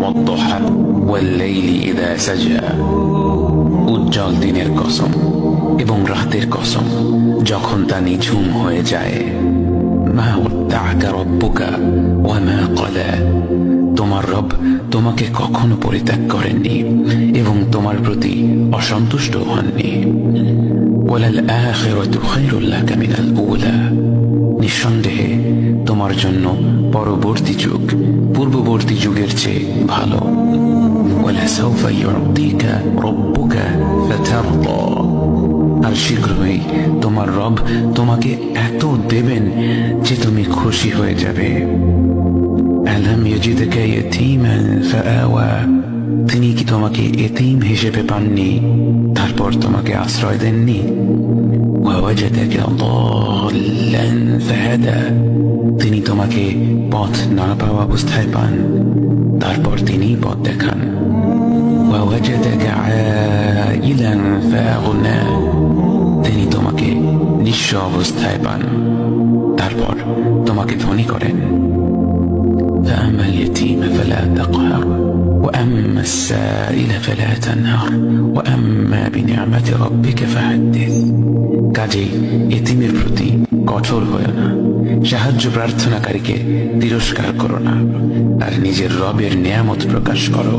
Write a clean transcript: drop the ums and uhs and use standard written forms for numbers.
والضحى والليل إذا سجى উজ্জ্বল দিনের কসম এবং রাতের কসম যখন তা নিঝুম হয়ে যায়। মা ওয়াদ্দাআকা রাব্বুকা ওয়া মা ক্বালা, তোমার রব তোমাকে কখনো পরিত্যাগ করেননি এবং তোমার প্রতি অসন্তুষ্ট হননি। ওয়ালাল আখিরাতু খায়রুল লাকা মিনাল উলা, নিঃসন্দেহে তোমার জন্য পরবর্তী যুগ পূর্ববর্তী যুগের চেয়ে ভালো। ওয়ালাসাউফা ইউতিকা রাব্বুকা ফাতারদা, আর শীঘ্রই তোমার রব তোমাকে এত দেবেন যে তুমি খুশি হয়ে যাবে। আলাম ইয়াজিদকা ইয়াতীমান ফাআওয়া, তিনি কি তোমাকে এতিম হিসেবে পাননি তারপর তোমাকে আশ্রয় দেননি? ওয়াওয়াজাদাকা দাল্লান ফাহাদা, তিনি তোমাকে পথ না পাওয়া অবস্থায় পান তারপর তিনি পথ দেখান। ওয়াওয়াজাদাকা আইলান ফাআগনা, তিনি তোমাকে নিঃস্ব অবস্থায় পান তারপর তোমাকে ধনী করেন। فأما اليتيم فلا تقهر وأما السائل فلا تنهر وأما بنعمة ربك فحدث, কাজেই এতিমের প্রতি কঠোর হয়ো না, সাহায্য প্রার্থনাকারীকে তিরস্কার করো না, আর নিজের রবের নিয়ামত প্রকাশ করো।